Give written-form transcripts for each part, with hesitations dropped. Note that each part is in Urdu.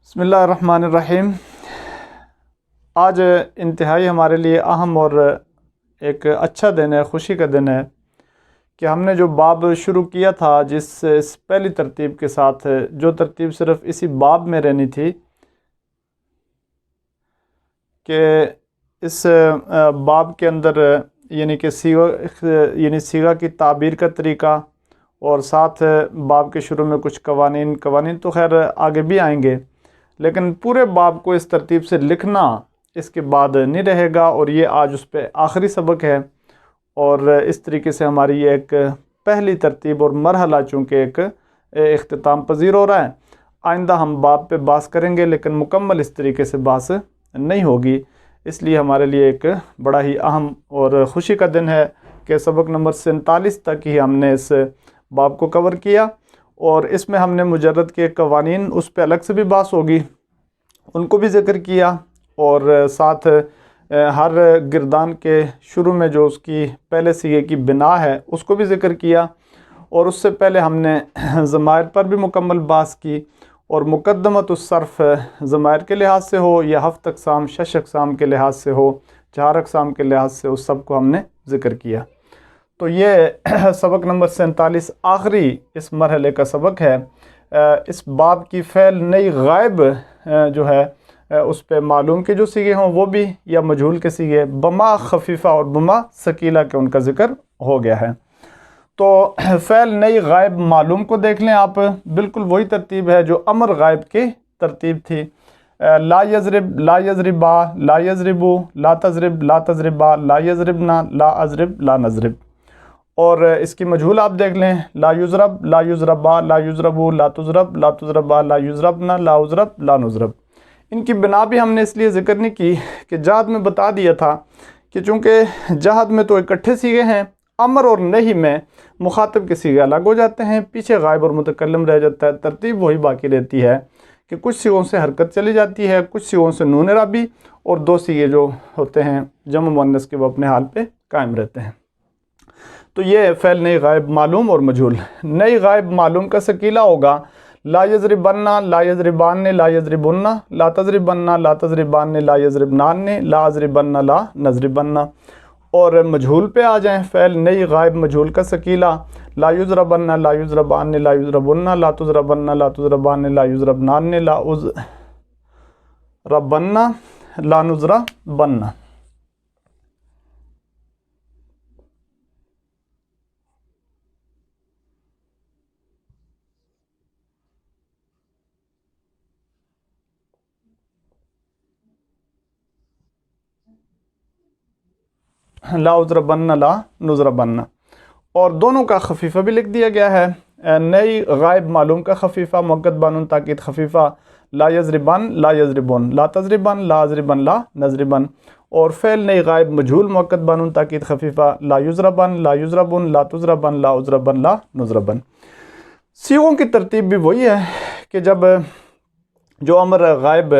بسم اللہ الرحمن الرحیم۔ آج انتہائی ہمارے لیے اہم اور ایک اچھا دن ہے، خوشی کا دن ہے کہ ہم نے جو باب شروع کیا تھا، اس پہلی ترتیب کے ساتھ، جو ترتیب صرف اسی باب میں رہنی تھی، کہ اس باب کے اندر یعنی کہ صیغہ کی تعبیر کا طریقہ، اور ساتھ باب کے شروع میں کچھ قوانین تو خیر آگے بھی آئیں گے، لیکن پورے باب کو اس ترتیب سے لکھنا اس کے بعد نہیں رہے گا، اور یہ آج اس پہ آخری سبق ہے۔ اور اس طریقے سے ہماری یہ ایک پہلی ترتیب اور مرحلہ چونکہ ایک اختتام پذیر ہو رہا ہے۔ آئندہ ہم باب پہ بحث کریں گے، لیکن مکمل اس طریقے سے بحث نہیں ہوگی، اس لیے ہمارے لیے ایک بڑا ہی اہم اور خوشی کا دن ہے کہ سبق نمبر 47 تک ہی ہم نے اس باب کو کور کیا، اور اس میں ہم نے مجرد کے قوانین، اس پہ الگ سے بھی بحث ہوگی، ان کو بھی ذکر کیا، اور ساتھ ہر گردان کے شروع میں جو اس کی پہلے صیغے کی بنا ہے اس کو بھی ذکر کیا، اور اس سے پہلے ہم نے ضمائر پر بھی مکمل بحث کی، اور مقدمۃ الصرف ضمائر کے لحاظ سے ہو یا 7 اقسام 6 اقسام کے لحاظ سے ہو، 4 اقسام کے لحاظ سے، اس سب کو ہم نے ذکر کیا۔ تو یہ سبق نمبر 47 آخری اس مرحلے کا سبق ہے۔ اس باب کی فعل نئی غائب جو ہے اس پہ معلوم کے جو صیغے ہوں وہ بھی، یا مجہول کے صیغے بما خفیفہ اور بما ثقیلہ کے ان کا ذکر ہو گیا ہے۔ تو فعل نئی غائب معلوم کو دیکھ لیں آپ، بالکل وہی ترتیب ہے جو امر غائب کی ترتیب تھی۔ لا یضرب، لا یضربا، لا یضربو، لا تضرب، لا تضربا، لا یضربنا، لا اضرب، لا نضرب۔ اور اس کی مجہول آپ دیکھ لیں، لا یضرب، لا یضربا، لا یضربو، لا تضرب، لا تضربا، لا یضربنا، لا اضرب، لا نضرب۔ ان کی بنا بھی ہم نے اس لیے ذکر نہیں کی کہ جہد میں بتا دیا تھا کہ چونکہ جہد میں تو اکٹھے صیغے ہیں، امر اور نہی میں مخاطب کے صیغے الگ ہو جاتے ہیں، پیچھے غائب اور متکلم رہ جاتا ہے، ترتیب وہی باقی رہتی ہے کہ کچھ صیغوں سے حرکت چلی جاتی ہے، کچھ صیغوں سے نون رابی، اور 2 صیغے جو ہوتے ہیں جمع مؤنث کے وہ اپنے حال پہ قائم رہتے ہیں۔ تو یہ فعل نئی غائب معلوم اور مجہول۔ نئی غائب معلوم کا ثقیلہ ہوگا لا یضربن، لا یضربان، لا یضربن، لا تضربن، لا تضربان، لا یضربنان، لا اضربن، لا نضربن۔ اور مجہول پہ آ جائیں، فعل نئی غائب مجہول کا ثقیلہ لا یضربن، لا یضربان، لا یضربن، لا تضربن، لا تضربان، لا یضربنان، لا اضربن، لا نضربن۔ لا اضربن، لا نضربن، اور دونوں کا خفیفہ بھی لکھ دیا گیا ہے۔ نئی غائب معلوم کا خفیفہ مؤکد بانون تاکید خفیفہ لا یضربن، لا یضربون، لا تضربن، لا اضربن، لا نضربن، اور فعل نئی غائب مجہول مؤکد بانون تاکید خفیفہ لا یضربن، لا یضربون، لا تضربن، لا اضربن، لا نضربن۔ صیغوں کی ترتیب بھی وہی ہے کہ جب جو امر غائب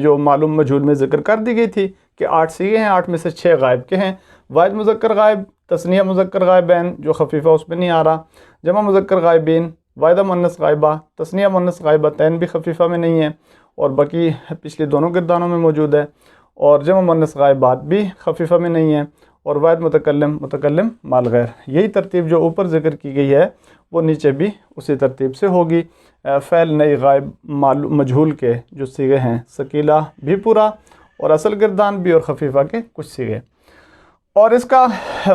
جو معلوم مجہول میں ذکر کر دی گئی تھی کہ 8 صیغے ہیں، 8 میں سے 6 غائب کے ہیں، واحد مذکر غائب، تثنیہ مذکر غائبین جو خفیفہ اس پہ نہیں آ رہا، جمع مذکر غائبین، واحدہ مؤنث غائبہ، تثنیہ مؤنث غائبتین بھی خفیفہ میں نہیں ہے، اور باقی پچھلی دونوں گردانوں میں موجود ہے، اور جمع مؤنث غائبات بھی خفیفہ میں نہیں ہے، اور واحد متکلم مال غیر۔ یہی ترتیب جو اوپر ذکر کی گئی ہے وہ نیچے بھی اسی ترتیب سے ہوگی۔ فعل نئی غائب مجہول کے جو صیغے ہیں، ثقیلہ بھی پورا، اور اصل گردان بھی، اور خفیفہ کے کچھ صیغے۔ اور اس کا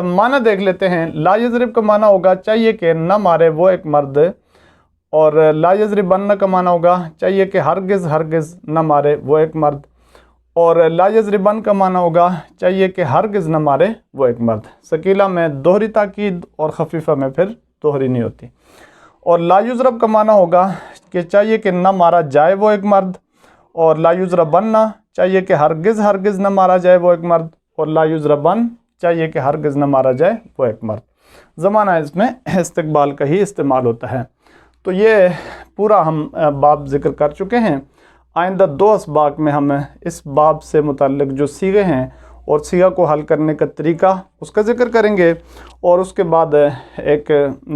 معنی دیکھ لیتے ہیں۔ لا یضرب کا معنی ہوگا چاہیے کہ نہ مارے وہ ایک مرد، اور لا یضربن کا معنی ہوگا چاہیے کہ ہرگز نہ مارے وہ ایک مرد، اور لا یضربن کا معنی ہوگا چاہیے کہ ہرگز نہ مارے وہ ایک مرد۔ ثقیلہ میں دوہری تاکید اور خفیفہ میں پھر دوہری نہیں ہوتی۔ اور لا یضرب کا معنی ہوگا کہ چاہیے کہ نہ مارا جائے وہ ایک مرد، اور لا یضربن چاہیے کہ ہرگز نہ مارا جائے وہ ایک مرد، اور لا یضربن چاہیے کہ ہرگز نہ مارا جائے وہ ایک مرد۔ زمانہ اس میں استقبال کا ہی استعمال ہوتا ہے۔ تو یہ پورا ہم باب ذکر کر چکے ہیں۔ آئندہ 2 اسباق میں ہم اس باب سے متعلق جو صیغے ہیں اور صیغہ کو حل کرنے کا طریقہ اس کا ذکر کریں گے، اور اس کے بعد ایک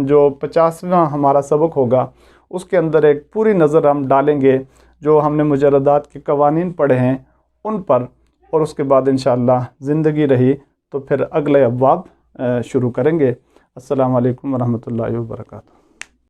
جو 50واں ہمارا سبق ہوگا اس کے اندر ایک پوری نظر ہم ڈالیں گے جو ہم نے مجردات کے قوانین پڑھے ہیں ان پر، اور اس کے بعد انشاءاللہ زندگی رہی تو پھر اگلے ابواب شروع کریں گے۔ السلام علیکم ورحمۃ اللہ وبرکاتہ۔